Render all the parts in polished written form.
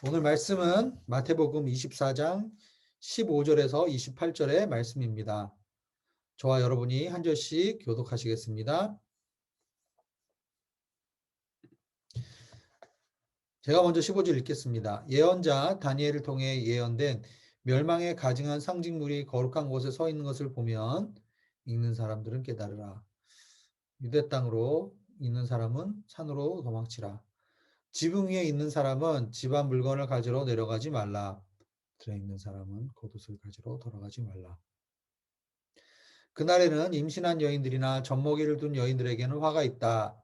오늘 말씀은 마태복음 24장 15절에서 28절의 말씀입니다. 저와 여러분이 한 절씩 교독하시겠습니다. 제가 먼저 15절 읽겠습니다. 예언자 다니엘을 통해 예언된 멸망에 가증한 상징물이 거룩한 곳에 서 있는 것을 보면 읽는 사람들은 깨달으라. 유대 땅으로 있는 사람은 산으로 도망치라. 지붕 위에 있는 사람은 집안 물건을 가지러 내려가지 말라. 들에 있는 사람은 겉옷을 가지러 돌아가지 말라. 그날에는 임신한 여인들이나 젖먹이를 둔 여인들에게는 화가 있다.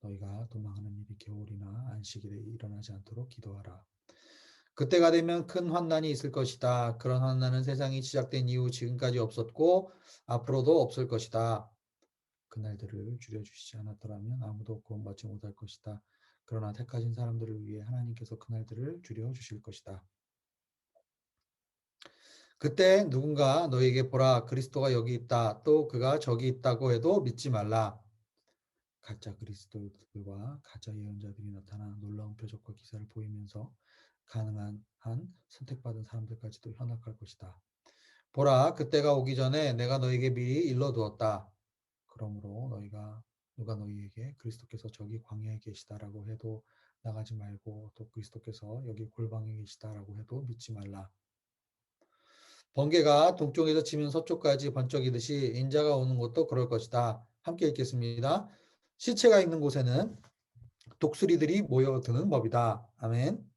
너희가 도망하는 일이 겨울이나 안식일에 일어나지 않도록 기도하라. 그때가 되면 큰 환난이 있을 것이다. 그런 환난은 세상이 시작된 이후 지금까지 없었고 앞으로도 없을 것이다. 그날들을 줄여주시지 않았더라면 아무도 구원받지 못할 것이다. 그러나 택하신 사람들을 위해 하나님께서 그날들을 줄여주실 것이다. 그때 누군가 너에게 보라 그리스도가 여기 있다 또 그가 저기 있다고 해도 믿지 말라. 가짜 그리스도들과 가짜 예언자들이 나타나 놀라운 표적과 기사를 보이면서 가능한 한 선택받은 사람들까지도 현혹할 것이다. 보라 그때가 오기 전에 내가 너에게 미리 일러두었다. 그러므로 누가 너희에게 그리스도께서 저기 광야에 계시다라고 해도 나가지 말고 또 그리스도께서 여기 골방에 계시다라고 해도 믿지 말라. 번개가 동쪽에서 치면 서쪽까지 번쩍이듯이 인자가 오는 것도 그럴 것이다. 함께 읽겠습니다. 시체가 있는 곳에는 독수리들이 모여드는 법이다. 아멘.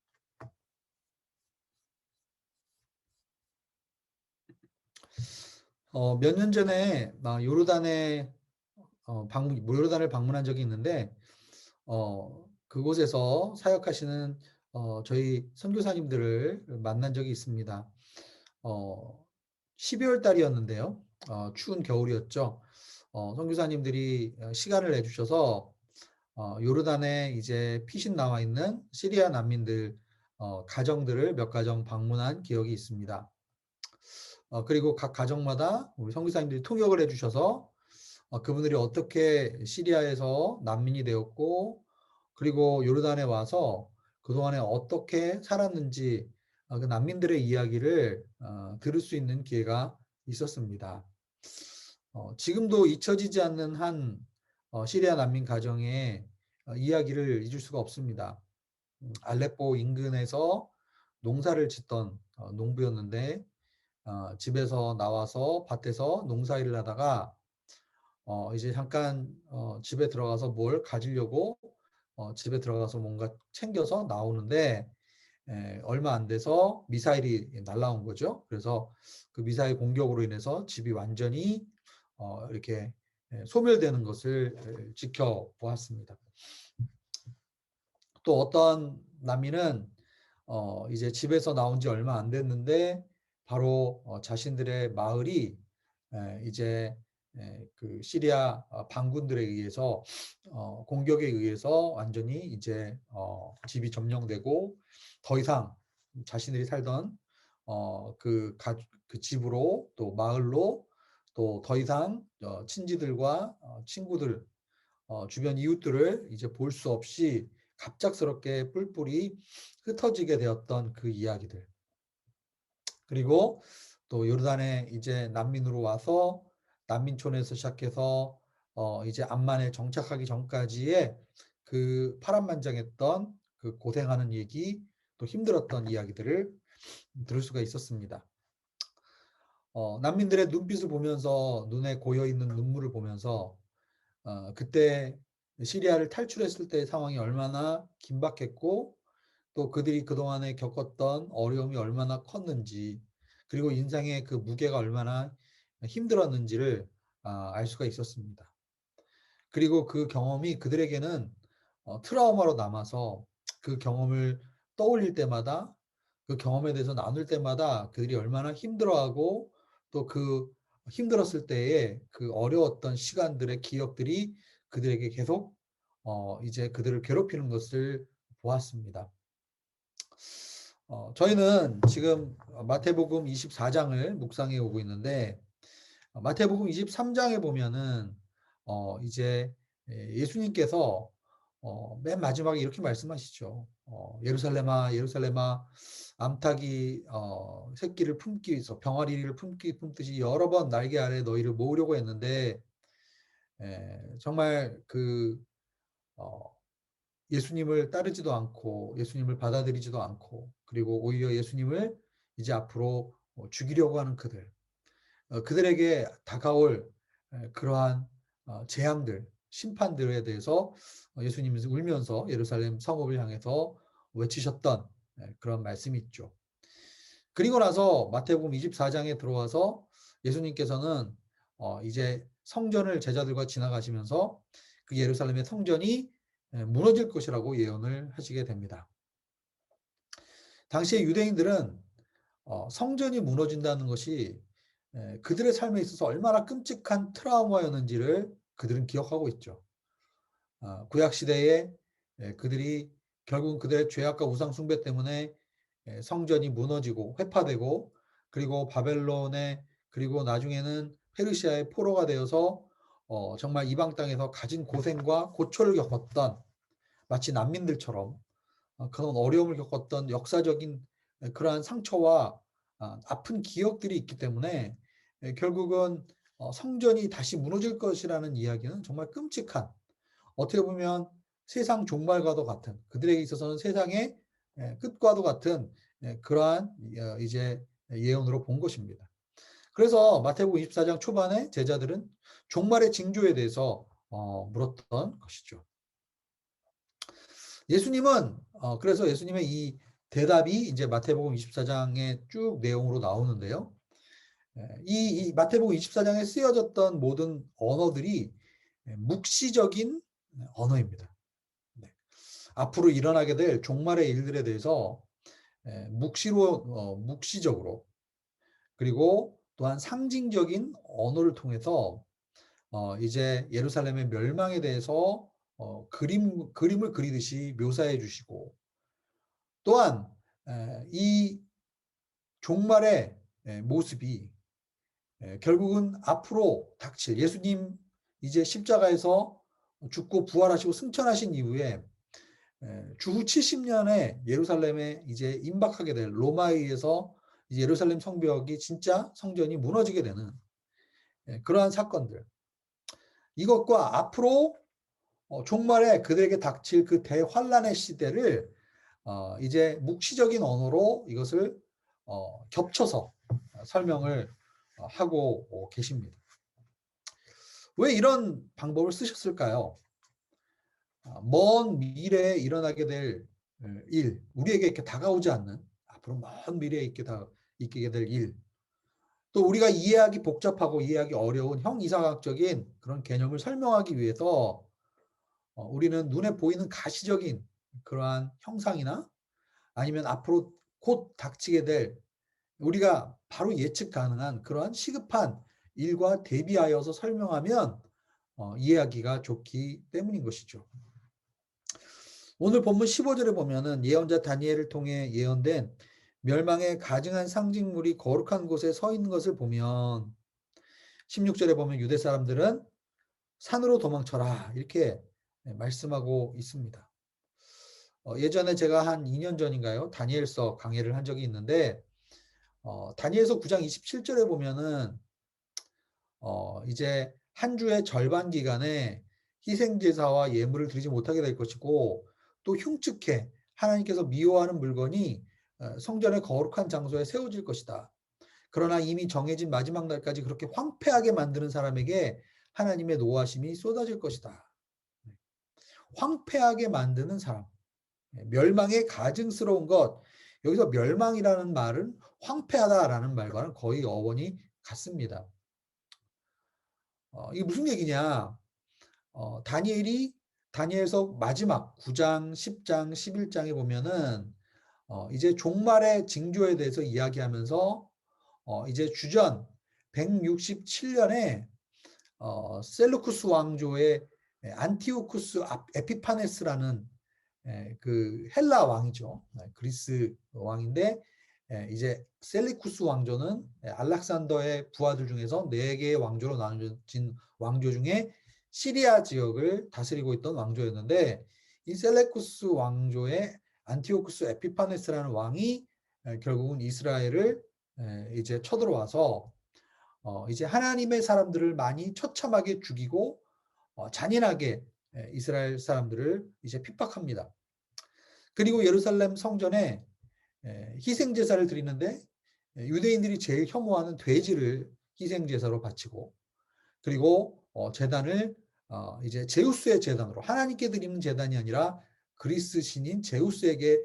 몇 년 전에 요르단을 방문한 적이 있는데 그곳에서 사역하시는 저희 선교사님들을 만난 적이 있습니다. 12월 달이었는데요. 추운 겨울이었죠. 선교사님들이 시간을 내주셔서 요르단에 이제 피신 나와 있는 시리아 난민들 가정들을 몇 가정 방문한 기억이 있습니다. 그리고 각 가정마다 우리 선교사님들이 통역을 해주셔서 그분들이 어떻게 시리아에서 난민이 되었고 그리고 요르단에 와서 그동안에 어떻게 살았는지 그 난민들의 이야기를 들을 수 있는 기회가 있었습니다. 지금도 잊혀지지 않는 한 시리아 난민 가정의 이야기를 잊을 수가 없습니다. 알레포 인근에서 농사를 짓던 농부였는데 집에서 나와서 밭에서 농사일을 하다가 이제 잠깐 집에 들어가서 뭘 가지려고 집에 들어가서 뭔가 챙겨서 나오는데 얼마 안 돼서 미사일이 날라온 거죠. 그래서 그 미사일 공격으로 인해서 집이 완전히 이렇게 소멸되는 것을 지켜보았습니다. 또 어떤 난민은 이제 집에서 나온 지 얼마 안 됐는데 바로 자신들의 마을이 이제 그 시리아 반군들에 의해서 공격에 의해서 완전히 이제 집이 점령되고 더 이상 자신들이 살던 그 집으로 또 마을로 또 더 이상 친지들과 친구들 주변 이웃들을 이제 볼 수 없이 갑작스럽게 뿔뿔이 흩어지게 되었던 그 이야기들. 그리고 또 요르단에 이제 난민으로 와서 난민촌에서 시작해서 이제 암만에 정착하기 전까지의 그 파란만장했던 그 고생하는 얘기 또 힘들었던 이야기들을 들을 수가 있었습니다. 난민들의 눈빛을 보면서 눈에 고여있는 눈물을 보면서 그때 시리아를 탈출했을 때의 상황이 얼마나 긴박했고 또 그들이 그동안에 겪었던 어려움이 얼마나 컸는지 그리고 인생의 그 무게가 얼마나 힘들었는지를 알 수가 있었습니다. 그리고 그 경험이 그들에게는 트라우마로 남아서 그 경험을 떠올릴 때마다 그 경험에 대해서 나눌 때마다 그들이 얼마나 힘들어하고 또 그 힘들었을 때의 그 어려웠던 시간들의 기억들이 그들에게 계속 이제 그들을 괴롭히는 것을 보았습니다. 저희는 지금 마태복음 24장을 묵상해 오고 있는데 마태복음 23장에 보면은 이제 예수님께서 맨 마지막에 이렇게 말씀하시죠. 예루살렘아 예루살렘아 암탉이 새끼를 품기 위해서 병아리를 품듯이 여러 번 날개 아래 너희를 모으려고 했는데 정말 어, 예수님을 따르지도 않고 예수님을 받아들이지도 않고 그리고 오히려 예수님을 이제 앞으로 죽이려고 하는 그들에게 다가올 그러한 재앙들, 심판들에 대해서 예수님이 울면서 예루살렘 성읍을 향해서 외치셨던 그런 말씀이 있죠. 그리고 나서 마태복음 24장에 들어와서 예수님께서는 이제 성전을 제자들과 지나가시면서 그 예루살렘의 성전이 무너질 것이라고 예언을 하시게 됩니다. 당시에 유대인들은 성전이 무너진다는 것이 그들의 삶에 있어서 얼마나 끔찍한 트라우마였는지를 그들은 기억하고 있죠. 구약 시대에 그들이 결국은 그들의 죄악과 우상 숭배 때문에 성전이 무너지고 회파되고 그리고 바벨론에 그리고 나중에는 페르시아의 포로가 되어서 정말 이방 땅에서 가진 고생과 고초를 겪었던 마치 난민들처럼 그런 어려움을 겪었던 역사적인 그러한 상처와 아픈 기억들이 있기 때문에 결국은 성전이 다시 무너질 것이라는 이야기는 정말 끔찍한 어떻게 보면 세상 종말과도 같은 그들에게 있어서는 세상의 끝과도 같은 그러한 이제 예언으로 본 것입니다. 그래서 마태복음 24장 초반에 제자들은 종말의 징조에 대해서 물었던 것이죠. 예수님은 그래서 예수님의 이 대답이 이제 마태복음 24장의 쭉 내용으로 나오는데요. 이 마태복음 24장에 쓰여졌던 모든 언어들이 묵시적인 언어입니다. 네. 앞으로 일어나게 될 종말의 일들에 대해서 묵시적으로 그리고 또한 상징적인 언어를 통해서 이제 예루살렘의 멸망에 대해서 그림을 그리듯이 묘사해 주시고 또한 이 종말의 모습이 결국은 앞으로 닥칠 예수님 이제 십자가에서 죽고 부활하시고 승천하신 이후에 주후 70년에 예루살렘에 이제 임박하게 될 로마에 의해서 예루살렘 성벽이 진짜 성전이 무너지게 되는 그러한 사건들 이것과 앞으로 종말에 그들에게 닥칠 그 대환란의 시대를 이제 묵시적인 언어로 이것을 겹쳐서 설명을 하고 계십니다. 왜 이런 방법을 쓰셨을까요? 먼 미래에 일어나게 될 일, 우리에게 이렇게 다가오지 않는 앞으로 먼 미래에 있게 될 일, 또 우리가 이해하기 복잡하고 이해하기 어려운 형이상학적인 그런 개념을 설명하기 위해서 우리는 눈에 보이는 가시적인 그러한 형상이나 아니면 앞으로 곧 닥치게 될 우리가 바로 예측 가능한 그러한 시급한 일과 대비하여서 설명하면 이해하기가 좋기 때문인 것이죠. 오늘 본문 15절에 보면은 예언자 다니엘을 통해 예언된 멸망의 가증한 상징물이 거룩한 곳에 서 있는 것을 보면 16절에 보면 유대 사람들은 산으로 도망쳐라 이렇게 말씀하고 있습니다. 예전에 제가 한 2년 전인가요? 다니엘서 강의를 한 적이 있는데 다니엘서 9장 27절에 보면은 이제 한 주의 절반 기간에 희생제사와 예물을 드리지 못하게 될 것이고 또 흉측해 하나님께서 미워하는 물건이 성전의 거룩한 장소에 세워질 것이다. 그러나 이미 정해진 마지막 날까지 그렇게 황폐하게 만드는 사람에게 하나님의 노하심이 쏟아질 것이다. 황폐하게 만드는 사람. 멸망의 가증스러운 것. 여기서 멸망이라는 말은 황폐하다라는 말과는 거의 어원이 같습니다. 이게 무슨 얘기냐? 다니엘서 마지막 9장, 10장, 11장에 보면은 이제 종말의 징조에 대해서 이야기하면서 이제 주전 167년에 셀루쿠스 왕조의 안티오쿠스 에피파네스라는 그 헬라 왕이죠. 그리스 왕인데 이제 셀리쿠스 왕조는 알렉산더의 부하들 중에서 4개의 왕조로 나눠진 왕조 중에 시리아 지역을 다스리고 있던 왕조였는데 이 셀레쿠스 왕조의 안티오쿠스 에피파네스라는 왕이 결국은 이스라엘을 이제 쳐들어와서 이제 하나님의 사람들을 많이 처참하게 죽이고 잔인하게 이스라엘 사람들을 이제 핍박합니다. 그리고 예루살렘 성전에 희생 제사를 드리는데 유대인들이 제일 혐오하는 돼지를 희생 제사로 바치고, 그리고 제단을 이제 제우스의 제단으로, 하나님께 드리는 제단이 아니라 그리스 신인 제우스에게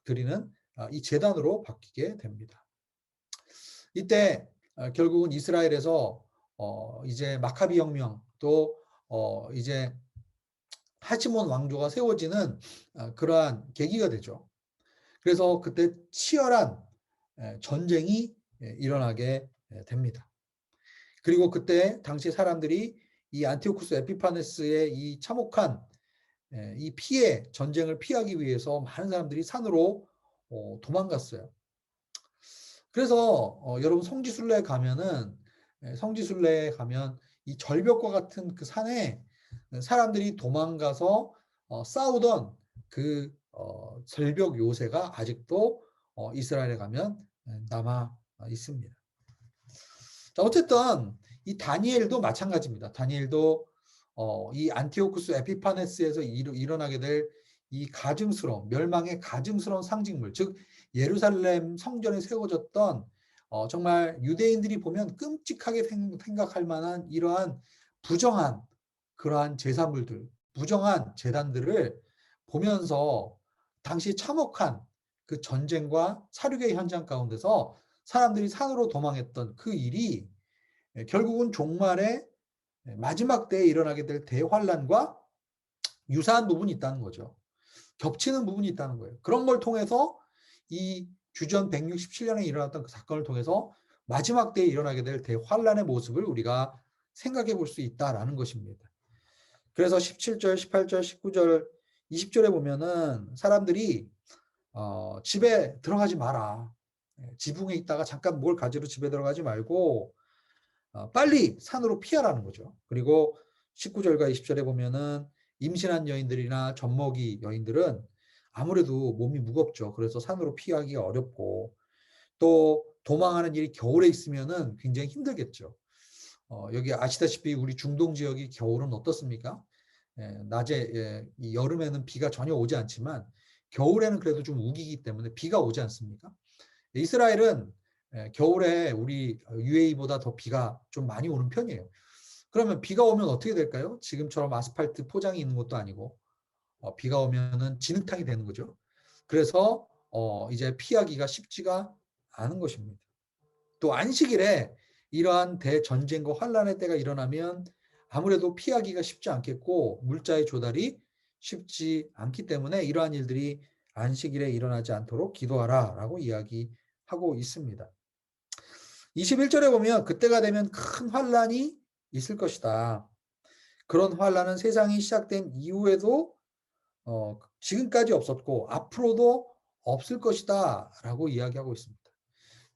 드리는 이 제단으로 바뀌게 됩니다. 이때 결국은 이스라엘에서 이제 마카비 혁명, 또 이제 하시몬 왕조가 세워지는 그러한 계기가 되죠. 그래서 그때 치열한 전쟁이 일어나게 됩니다. 그리고 그때 당시 사람들이 이 안티오쿠스 에피파네스의 이 참혹한 이 전쟁을 피하기 위해서 많은 사람들이 산으로 도망갔어요. 그래서 여러분 성지순례에 가면은, 성지순례에 가면 이 절벽과 같은 그 산에 사람들이 도망가서 싸우던 그 절벽 요새가 아직도 이스라엘에 가면 남아 있습니다. 자, 어쨌든 이 다니엘도 마찬가지입니다. 다니엘도 이 안티오쿠스 에피파네스에서 일어나게 될 이 가증스러운, 멸망의 가증스러운 상징물, 즉 예루살렘 성전에 세워졌던 정말 유대인들이 보면 끔찍하게 생각할 만한 이러한 부정한 그러한 제사물들, 부정한 제단들을 보면서 당시 참혹한 그 전쟁과 사륙의 현장 가운데서 사람들이 산으로 도망했던 그 일이 결국은 종말의 마지막 때에 일어나게 될 대환란과 유사한 부분이 있다는 거죠. 겹치는 부분이 있다는 거예요. 그런 걸 통해서 이 주전 167년에 일어났던 그 사건을 통해서 마지막 때에 일어나게 될 대환란의 모습을 우리가 생각해 볼 수 있다라는 것입니다. 그래서 17절, 18절, 19절, 20절에 보면은 사람들이 집에 들어가지 마라. 지붕에 있다가 잠깐 뭘 가지러 집에 들어가지 말고 빨리 산으로 피하라는 거죠. 그리고 19절과 20절에 보면은 임신한 여인들이나 젖먹이 여인들은 아무래도 몸이 무겁죠. 그래서 산으로 피하기가 어렵고, 또 도망하는 일이 겨울에 있으면은 굉장히 힘들겠죠. 여기 아시다시피 우리 중동 지역이 겨울은 어떻습니까? 낮에, 이 여름에는 비가 전혀 오지 않지만 겨울에는 그래도 좀 우기기 때문에 비가 오지 않습니까? 이스라엘은 겨울에 우리 UAE보다 더 비가 좀 많이 오는 편이에요. 그러면 비가 오면 어떻게 될까요? 지금처럼 아스팔트 포장이 있는 것도 아니고 비가 오면은 진흙탕이 되는 거죠. 그래서 이제 피하기가 쉽지가 않은 것입니다. 또 안식일에 이러한 대전쟁과 환란의 때가 일어나면 아무래도 피하기가 쉽지 않겠고 물자의 조달이 쉽지 않기 때문에 이러한 일들이 안식일에 일어나지 않도록 기도하라라고 이야기하고 있습니다. 21절에 보면 그때가 되면 큰 환란이 있을 것이다. 그런 환란은 세상이 시작된 이후에도 지금까지 없었고 앞으로도 없을 것이다 라고 이야기하고 있습니다.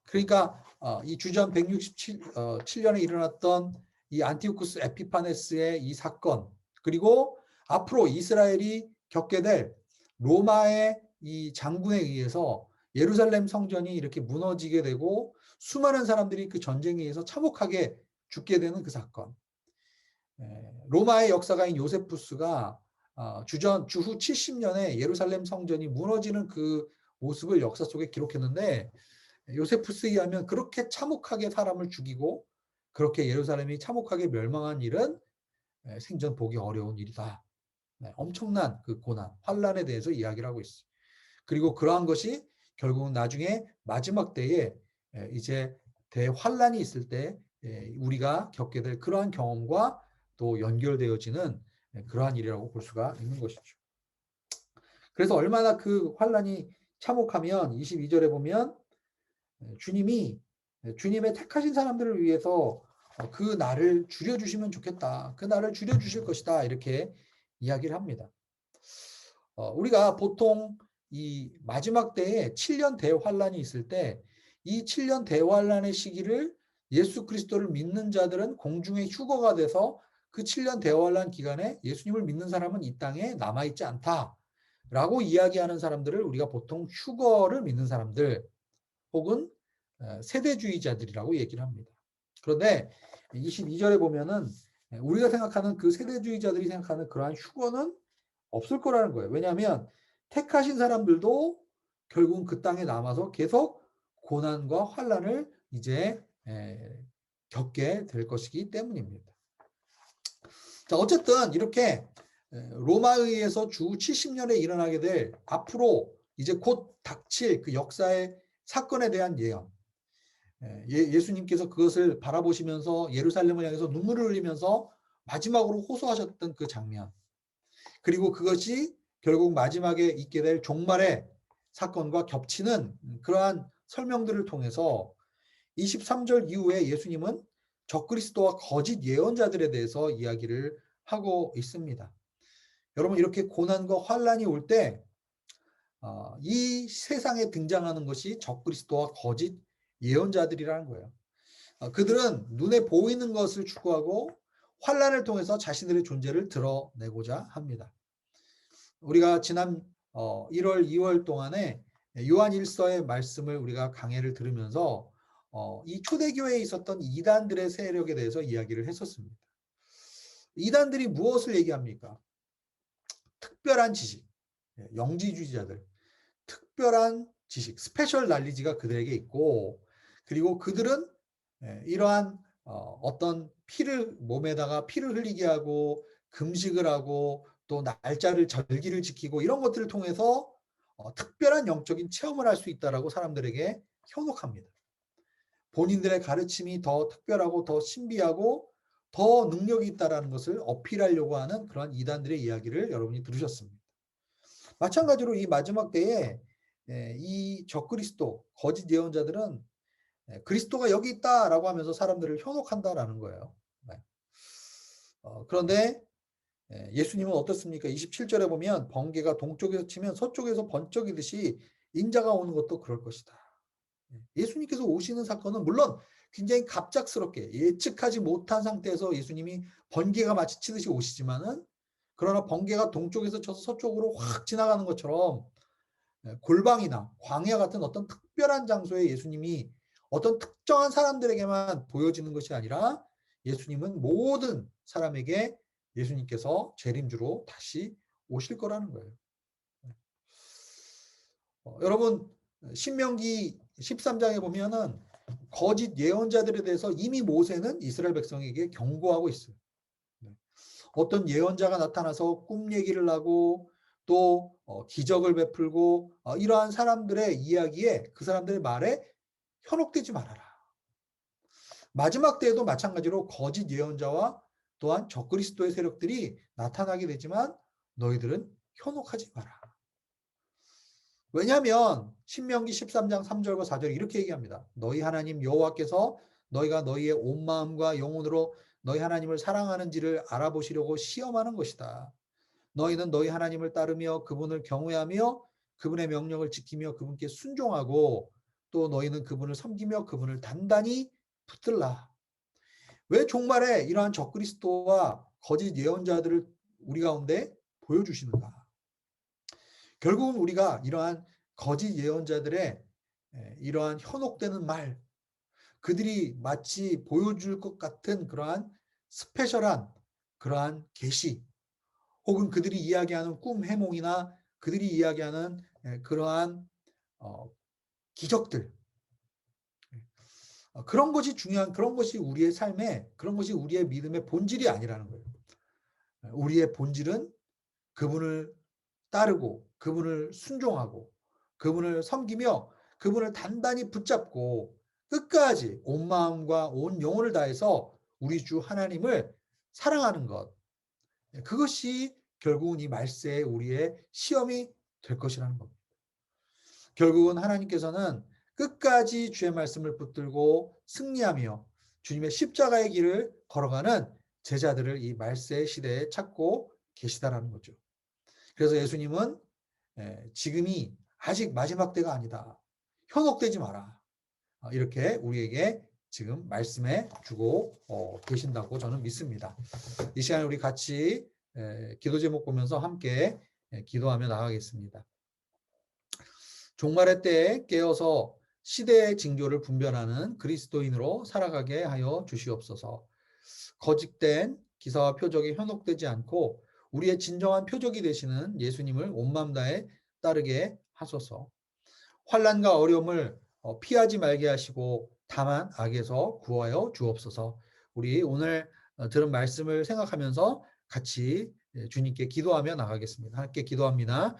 그러니까 이 주전 167년에 일어났던 이 안티오쿠스 에피파네스의 이 사건, 그리고 앞으로 이스라엘이 겪게 될 로마의 이 장군에 의해서 예루살렘 성전이 이렇게 무너지게 되고 수많은 사람들이 그 전쟁에 의해서 참혹하게 죽게 되는 그 사건. 로마의 역사가인 요세푸스가 주후 70년에 예루살렘 성전이 무너지는 그 모습을 역사 속에 기록했는데, 요세푸스에 의하면 그렇게 참혹하게 사람을 죽이고 그렇게 예루살렘이 참혹하게 멸망한 일은 생전 보기 어려운 일이다. 엄청난 그 고난, 환란에 대해서 이야기를 하고 있어요. 그리고 그러한 것이 결국은 나중에 마지막 때에 이제 대환란이 있을 때 우리가 겪게 될 그러한 경험과 또 연결되어지는 그러한 일이라고 볼 수가 있는 것이죠. 그래서 얼마나 그 환란이 참혹하면 22절에 보면 주님의 택하신 사람들을 위해서 그 날을 줄여주시면 좋겠다. 그 날을 줄여주실 것이다. 이렇게 이야기를 합니다. 우리가 보통 이 마지막 때에 7년 대환란이 있을 때 이 7년 대환란의 시기를 예수 그리스도를 믿는 자들은 공중에 휴거가 돼서 그 7년 대환란 기간에 예수님을 믿는 사람은 이 땅에 남아있지 않다라고 라고 이야기하는 사람들을 우리가 보통 휴거를 믿는 사람들 혹은 세대주의자들이라고 얘기를 합니다. 그런데 22절에 보면은 우리가 생각하는 그 세대주의자들이 생각하는 그러한 휴거는 없을 거라는 거예요. 왜냐하면 택하신 사람들도 결국은 그 땅에 남아서 계속 고난과 환란을 이제 겪게 될 것이기 때문입니다. 자, 어쨌든 이렇게 로마에 의해서 주 70년에 일어나게 될 앞으로 이제 곧 닥칠 그 역사의 사건에 대한 예언. 예수님께서 그것을 바라보시면서 예루살렘을 향해서 눈물을 흘리면서 마지막으로 호소하셨던 그 장면. 그리고 그것이 결국 마지막에 있게 될 종말의 사건과 겹치는 그러한 설명들을 통해서 23절 이후에 예수님은 적그리스도와 거짓 예언자들에 대해서 이야기를 하고 있습니다. 여러분 이렇게 고난과 환란이 올 때 이 세상에 등장하는 것이 적그리스도와 거짓 예언자들이라는 거예요. 그들은 눈에 보이는 것을 추구하고 환란을 통해서 자신들의 존재를 드러내고자 합니다. 우리가 지난 1월, 2월 동안에 요한 1서의 말씀을 우리가 강해를 들으면서 이 초대교회에 있었던 이단들의 세력에 대해서 이야기를 했었습니다. 이단들이 무엇을 얘기합니까? 특별한 지식, 영지주의자들, 특별한 지식, 스페셜 날리지가 그들에게 있고, 그리고 그들은 이러한 어떤 피를 몸에다가 피를 흘리게 하고 금식을 하고 또 날짜를 절기를 지키고 이런 것들을 통해서 특별한 영적인 체험을 할 수 있다라고 사람들에게 현혹합니다. 본인들의 가르침이 더 특별하고 더 신비하고 더 능력이 있다라는 것을 어필하려고 하는 그런 이단들의 이야기를 여러분이 들으셨습니다. 마찬가지로 이 마지막 때에 이 적그리스도 거짓 예언자들은 그리스도가 여기 있다라고 하면서 사람들을 현혹한다라는 거예요. 네. 그런데 예수님은 어떻습니까? 27절에 보면 번개가 동쪽에서 치면 서쪽에서 번쩍이듯이 인자가 오는 것도 그럴 것이다. 예수님께서 오시는 사건은 물론 굉장히 갑작스럽게 예측하지 못한 상태에서 예수님이 번개가 마치 치듯이 오시지만은 그러나 번개가 동쪽에서 쳐서 서쪽으로 확 지나가는 것처럼 골방이나 광야 같은 어떤 특별한 장소에 예수님이 어떤 특정한 사람들에게만 보여지는 것이 아니라 예수님은 모든 사람에게 예수님께서 재림주로 다시 오실 거라는 거예요. 여러분 신명기 13장에 보면은 거짓 예언자들에 대해서 이미 모세는 이스라엘 백성에게 경고하고 있어요. 어떤 예언자가 나타나서 꿈 얘기를 하고 또 기적을 베풀고 이러한 사람들의 이야기에 그 사람들의 말에 현혹되지 말아라. 마지막 때에도 마찬가지로 거짓 예언자와 또한 적그리스도의 세력들이 나타나게 되지만 너희들은 현혹하지 마라. 왜냐하면 신명기 13장 3절과 4절에 이렇게 얘기합니다. 너희 하나님 여호와께서 너희가 너희의 온 마음과 영혼으로 너희 하나님을 사랑하는지를 알아보시려고 시험하는 것이다. 너희는 너희 하나님을 따르며 그분을 경외하며 그분의 명령을 지키며 그분께 순종하고 또 너희는 그분을 섬기며 그분을 단단히 붙들라. 왜 종말에 이러한 적그리스도와 거짓 예언자들을 우리 가운데 보여주시는가? 결국은 우리가 이러한 거짓 예언자들의 이러한 현혹되는 말, 그들이 마치 보여줄 것 같은 그러한 스페셜한 그러한 계시, 혹은 그들이 이야기하는 꿈 해몽이나 그들이 이야기하는 그러한 기적들, 그런 것이 중요한, 그런 것이 우리의 삶에, 그런 것이 우리의 믿음의 본질이 아니라는 거예요. 우리의 본질은 그분을 따르고 그분을 순종하고 그분을 섬기며 그분을 단단히 붙잡고 끝까지 온 마음과 온 영혼을 다해서 우리 주 하나님을 사랑하는 것. 그것이 결국은 이 말세에 우리의 시험이 될 것이라는 겁니다. 결국은 하나님께서는 끝까지 주의 말씀을 붙들고 승리하며 주님의 십자가의 길을 걸어가는 제자들을 이 말세 시대에 찾고 계시다라는 거죠. 그래서 예수님은 지금이 아직 마지막 때가 아니다. 현혹되지 마라. 이렇게 우리에게 지금 말씀해 주고 계신다고 저는 믿습니다. 이 시간에 우리 같이 기도 제목 보면서 함께 기도하며 나가겠습니다. 종말의 때에 깨어서 시대의 징조를 분별하는 그리스도인으로 살아가게 하여 주시옵소서. 거짓된 기사와 표적에 현혹되지 않고 우리의 진정한 표적이 되시는 예수님을 온 마음 다해 따르게 하소서. 환난과 어려움을 피하지 말게 하시고 다만 악에서 구하여 주옵소서. 우리 오늘 들은 말씀을 생각하면서 같이 주님께 기도하며 나가겠습니다. 함께 기도합니다.